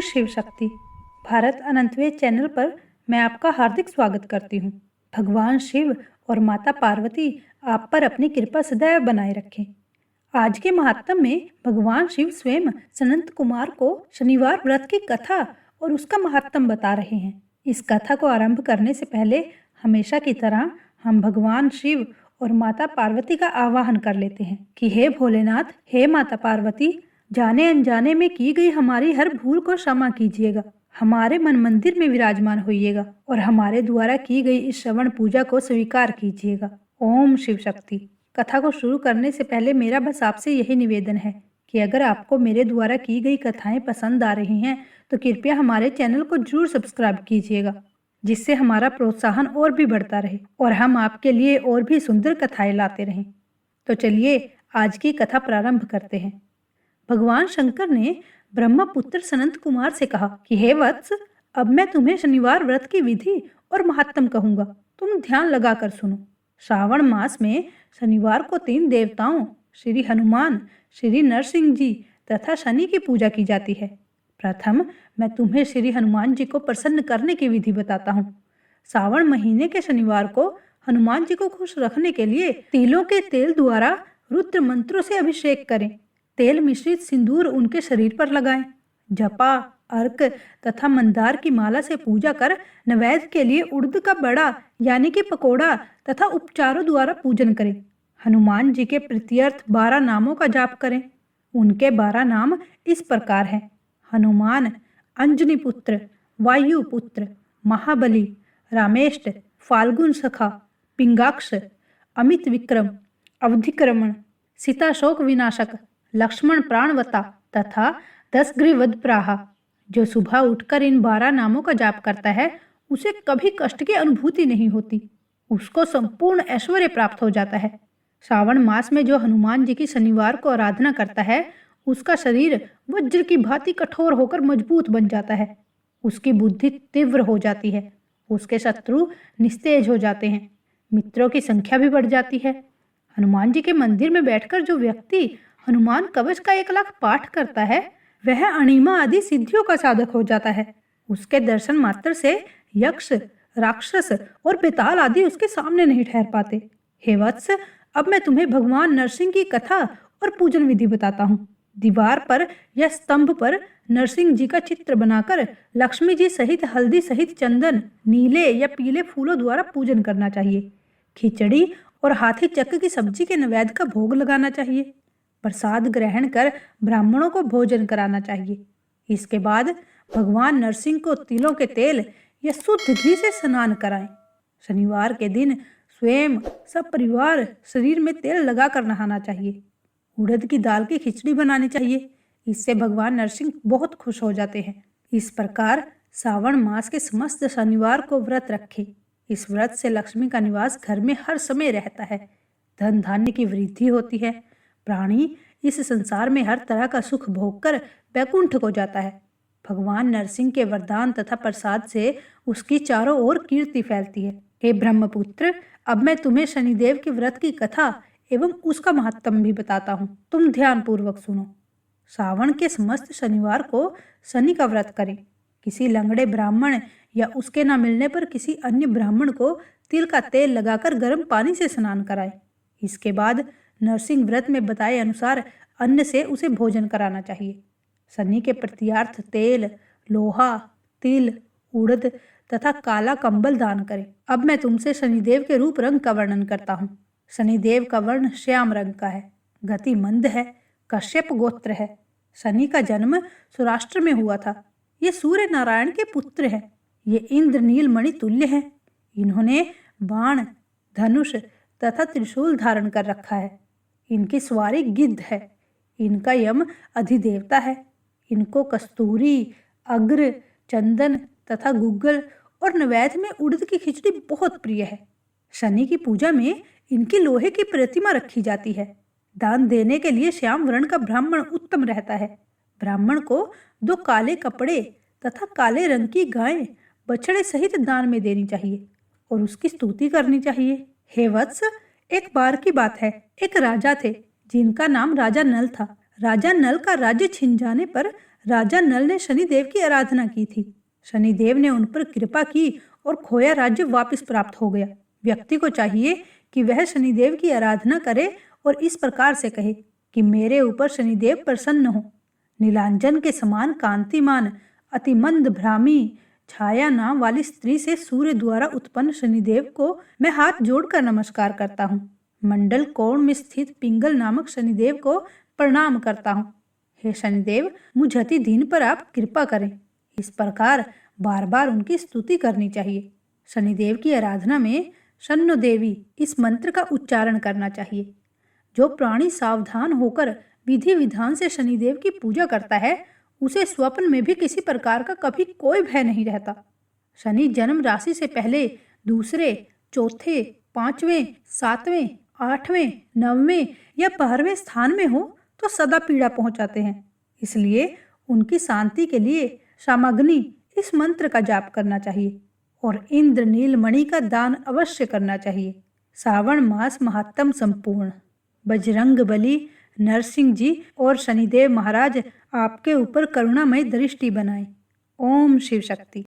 Shiv Shakti. Bharat अनंतवेद channel पर मैं आपका हार्दिक स्वागत करती हूँ। भगवान शिव और माता पार्वती आप पर अपनी कृपा सदैव बनाए रखें। आज के महात्म में भगवान शिव स्वयं सनंत कुमार को शनिवार व्रत की कथा और उसका महात्म बता रहे हैं। इस कथा को आरंभ करने से पहले हमेशा की तरह हम भगवान शिव और माता पार्वती का आवाहन कर लेते हैं कि हे भोलेनाथ, हे माता पार्वती, जाने अनजाने में की गई हमारी हर भूल को क्षमा कीजिएगा, हमारे मन मंदिर में विराजमान होइएगा और हमारे द्वारा की गई इस श्रवण पूजा को स्वीकार कीजिएगा। ओम शिव शक्ति। कथा को शुरू करने से पहले मेरा बस आपसे यही निवेदन है कि अगर आपको मेरे द्वारा की गई कथाएं पसंद आ रही हैं तो कृपया हमारे चैनल को जरूर सब्सक्राइब कीजिएगा, जिससे हमारा प्रोत्साहन और भी बढ़ता रहे और हम आपके लिए और भी सुंदर कथाएं लाते रहें। तो चलिए आज की कथा प्रारंभ करते हैं। भगवान शंकर ने ब्रह्मपुत्र सनंत कुमार से कहा कि हे वत्स, अब मैं तुम्हें शनिवार व्रत की विधि और महात्म कहूंगा, तुम ध्यान लगाकर सुनो। श्रावण मास में शनिवार को 3 देवताओं श्री हनुमान, श्री नरसिंह जी तथा शनि की पूजा की जाती है। प्रथम मैं तुम्हें श्री हनुमान जी को प्रसन्न करने की विधि बताता हूँ। सावन महीने के शनिवार को हनुमान जी को खुश रखने के लिए तिलों के तेल द्वारा रुद्र मंत्रों से अभिषेक करें। तेल मिश्रित सिंदूर उनके शरीर पर लगाएं। जपा, अर्क तथा मंदार की माला से पूजा कर नैवेद्य के लिए उड़द का बड़ा यानी कि पकोड़ा तथा उपचारों द्वारा पूजन करें। हनुमान जी के प्रीत्यर्थ 12 नामों का जाप करें। उनके 12 नाम इस प्रकार हैं: हनुमान, अंजनी पुत्र, वायु पुत्र, महाबली, रामेष्ट, फाल्गुन सखा, पिंगाक्ष, अमित विक्रम, अवधिक्रमण, सीता शोक विनाशक, लक्ष्मण प्राणवता तथा 10 ग्रीवद्प्राहा। जो सुबह उठकर इन 12 नामों का जाप करता है उसे कभी कष्ट की अनुभूति नहीं होती, उसको संपूर्ण ऐश्वर्य प्राप्त हो जाता है। श्रावण मास में जो हनुमान जी की शनिवार को आराधना करता है उसका शरीर वज्र की भांति कठोर होकर मजबूत बन जाता है, उसकी बुद्धि तीव्र हो जाती है, उसके शत्रु निस्तेज हो जाते हैं, मित्रों की संख्या भी बढ़ जाती है। हनुमान जी के मंदिर में बैठकर जो व्यक्ति हनुमान कवच का 1 लाख पाठ करता है वह अणिमा आदि सिद्धियों का साधक हो जाता है। उसके दर्शन मात्र से यक्ष, राक्षस और बेताल आदि उसके सामने नहीं ठहर पाते। हे वत्स, अब मैं तुम्हें भगवान नरसिंह की कथा और पूजन विधि बताता हूँ। दीवार पर या स्तंभ पर नरसिंह जी का चित्र बनाकर लक्ष्मी जी सहित हल्दी सहित चंदन, नीले या पीले फूलों द्वारा पूजन करना चाहिए। खिचड़ी और हाथी चक्र की सब्जी के नैवेद्य का भोग लगाना चाहिए। प्रसाद ग्रहण कर ब्राह्मणों को भोजन कराना चाहिए। इसके बाद भगवान नरसिंह को तिलों के तेल या शुद्ध घी से स्नान कराएं। शनिवार के दिन स्वयं सब परिवार शरीर में तेल लगाकर नहाना चाहिए। उड़द की दाल की खिचड़ी बनानी चाहिए, इससे भगवान नरसिंह बहुत खुश हो जाते हैं। इस प्रकार सावन मास के समस्त शनिवार को व्रत रखें। इस व्रत से लक्ष्मी का निवास घर में हर समय रहता है, धन धान्य की वृद्धि होती है, प्राणी इस संसार में हर तरह का सुख भोगकर वैकुंठ को जाता है। भगवान नरसिंह के वरदान तथा प्रसाद से उसकी चारों ओर कीर्ति फैलती है। हे ब्रह्मपुत्र, अब मैं तुम्हें शनिदेव के व्रत की कथा एवं उसका महात्म भी बताता हूँ, तुम ध्यान पूर्वक सुनो। सावन के समस्त शनिवार को शनि का व्रत करें। किसी लंगड़े ब्राह्मण या उसके न मिलने पर किसी अन्य ब्राह्मण को तिल का तेल लगाकर गर्म पानी से स्नान कराएं। इसके बाद नरसिंह व्रत में बताए अनुसार अन्न से उसे भोजन कराना चाहिए। शनि के प्रत्यार्थ तेल, लोहा, तिल, उड़द तथा काला कंबल दान करें। अब मैं तुमसे शनिदेव के रूप रंग का वर्णन करता हूँ। शनिदेव का वर्ण श्याम रंग का है, गति मंद है, कश्यप गोत्र है। शनि का जन्म सौराष्ट्र में हुआ था। ये सूर्य नारायण के पुत्र हैं। ये इंद्र नील मणि तुल्य हैं। इन्होंने बाण, धनुष तथा त्रिशूल धारण कर रखा है। इनकी सवारी गिद्ध है। इनका यम अधिदेवता है। इनको कस्तूरी, अग्र, चंदन तथा गुग्गल और नैवेद्य में उड़द की खिचड़ी बहुत प्रिय है। शनि की पूजा में इनकी लोहे की प्रतिमा रखी जाती है। दान देने के लिए श्याम वर्ण का ब्राह्मण उत्तम रहता है। ब्राह्मण को 2 काले कपड़े तथा काले रंग की गाय बछड़े सहित दान में देनी चाहिए और उसकी स्तुति करनी चाहिए। हे वत्स, एक बार की बात है, एक राजा थे जिनका नाम राजा नल था। राजा नल का राज्य छिन जाने पर राजा नल ने शनिदेव की आराधना की थी। शनिदेव ने उन पर कृपा की और खोया राज्य वापस प्राप्त हो गया। व्यक्ति को चाहिए कि वह शनिदेव की आराधना करे और इस प्रकार से कहे कि मेरे ऊपर शनिदेव प्रसन्न हो। नीलांजन के समान कांतिमान, अति मंद भ्रामी छाया नाम वाली स्त्री से सूर्य द्वारा उत्पन्न शनिदेव को मैं हाथ जोड़कर नमस्कार करता हूँ। मंडल कोण में स्थित पिंगल नामक शनिदेव को प्रणाम करता हूँ। हे शनिदेव, मुझ अति दीन पर आप कृपा करें। इस प्रकार बार बार उनकी स्तुति करनी चाहिए। शनिदेव की आराधना में शन्नो देवी इस मंत्र का उच्चारण करना चाहिए। जो प्राणी सावधान होकर विधि विधान से शनिदेव की पूजा करता है उसे स्वप्न में भी किसी प्रकार का कभी कोई भय नहीं रहता। शनि जन्म राशि से पहले दूसरे, चौथे, पांचवें, सातवें, आठवें, नौवें या 12वें स्थान में हो तो सदा पीड़ा पहुंचाते हैं। इसलिए उनकी शांति के लिए सामग्नी इस मंत्र का जाप करना चाहिए और इंद्रनील मणि का दान अवश्य करना चाहिए। श्रावण मास महात्म संपूर्ण। बजरंग बली, नरसिंह जी और शनिदेव महाराज आपके ऊपर करुणामय दृष्टि बनाएं। ओम शिव शक्ति।